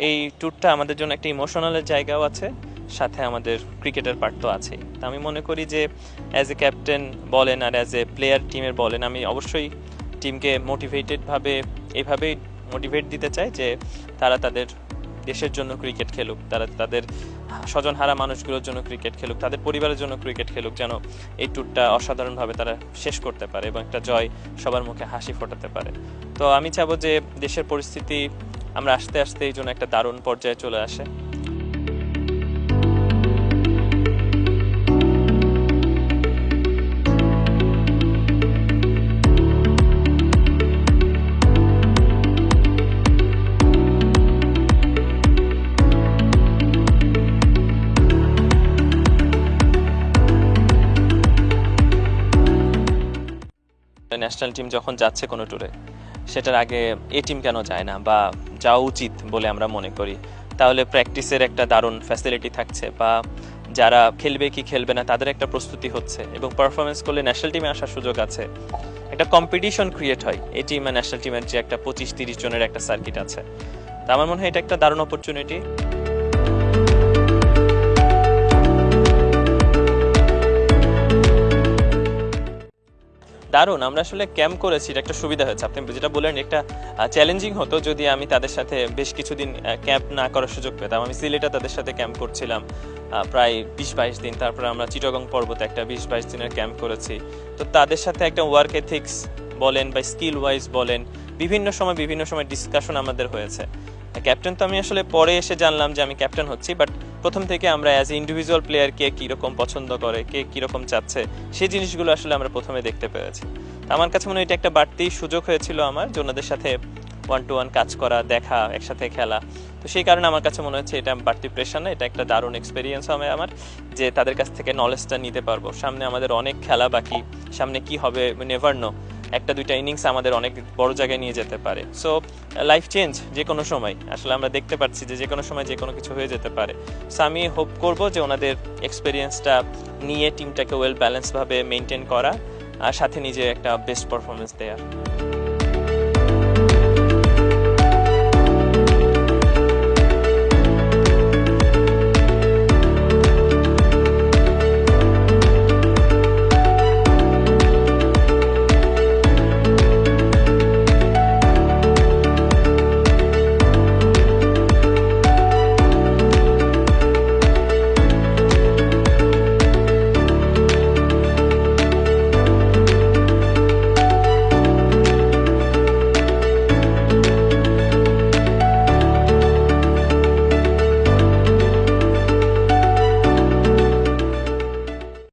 এই ট্যুরটা আমাদের জন্য একটা ইমোশনালের জায়গাও আছে, সাথে আমাদের ক্রিকেটের পার্ট তো আছেই। তা আমি মনে করি যে অ্যাজ এ ক্যাপ্টেন বলেন আর অ্যাজ এ প্লেয়ার টিমের বলেন, আমি অবশ্যই টিমকে মোটিভেটেডভাবে এইভাবেই মোটিভেট দিতে চাই যে তারা তাদের দেশের জন্য ক্রিকেট খেলুক, তারা তাদের স্বজনহারা মানুষগুলোর জন্য ক্রিকেট খেলুক, তাদের পরিবারের জন্য ক্রিকেট খেলুক, যেন এই ট্যুরটা অসাধারণভাবে তারা শেষ করতে পারে এবং একটা জয় সবার মুখে হাসি ফোটাতে পারে। তো আমি চাবো যে দেশের পরিস্থিতি আমরা আস্তে আস্তে এই জন্য একটা দারুণ পর্যায়ে চলে আসে। ন্যাশনাল টিম যখন যাচ্ছে কোনো ট্যুরে, সেটার আগে এ টিম কেন যায় না বা যাওয়া উচিত বলে আমরা মনে করি। তাহলে প্র্যাকটিসের একটা দারুণ ফ্যাসিলিটি থাকছে, বা যারা খেলবে কি খেলবে না তাদের একটা প্রস্তুতি হচ্ছে, এবং পারফরমেন্স করলে ন্যাশনাল টিমে আসার সুযোগ আছে। একটা কম্পিটিশন ক্রিয়েট হয় এই টিম আর ন্যাশনাল টিমের, যে একটা 25-30 জনের একটা সার্কিট আছে। তা আমার মনে হয় এটা একটা দারুণ অপরচুনিটি। দারুণ, আমরা আসলে ক্যাম্প করেছি, এটা একটা সুবিধা হয়েছে। আপনি যেটা বললেন, একটা চ্যালেঞ্জিং হতো যদি আমি তাদের সাথে বেশ কিছুদিন ক্যাম্প না করার সুযোগ পেতাম। আমি সিলেটে তাদের সাথে ক্যাম্প করছিলাম প্রায় 20-22 দিন, তারপরে আমরা চিটাগং পর্বতে একটা 20-22 দিনের ক্যাম্প করেছি। তো তাদের সাথে একটা ওয়ার্ক এথিক্স বলেন বা স্কিল ওয়াইজ বলেন, বিভিন্ন সময় ডিসকাশন আমাদের হয়েছে। ক্যাপ্টেন তো আমি আসলে পরে এসে জানলাম যে আমি ক্যাপ্টেন হচ্ছি, বাট প্রথম থেকে আমরা অ্যাজ এ ইন্ডিভিজুয়াল প্লেয়ার কে কীরকম পছন্দ করে, কে কীরকম চাচ্ছে, সেই জিনিসগুলো আসলে আমরা প্রথমে দেখতে পেরেছি। আমার কাছে মনে হয় এটা একটা বাড়তি সুযোগ হয়েছিল আমার, যে ওনাদের সাথে 1-to-1 কাজ করা, দেখা, একসাথে খেলা। তো সেই কারণে আমার কাছে মনে হচ্ছে এটা বাড়তি প্রেশার না, এটা একটা দারুণ এক্সপিরিয়েন্স হবে আমার, যে তাদের কাছ থেকে নলেজটা নিতে পারবো। সামনে আমাদের অনেক খেলা বাকি, সামনে কি হবে নেভার নো, 1-2টা ইনিংস আমাদের অনেক বড় জায়গায় নিয়ে যেতে পারে। সো লাইফ চেঞ্জ যে কোনো সময়, আসলে আমরা দেখতে পাচ্ছি যে কোনো সময় যে কোনো কিছু হয়ে যেতে পারে। সো আমি হোপ করবো যে ওনাদের এক্সপিরিয়েন্সটা নিয়ে টিমটাকে ওয়েল ব্যালেন্সভাবে মেনটেন করা, আর সাথে নিজে একটা বেস্ট পারফরমেন্স দেওয়া।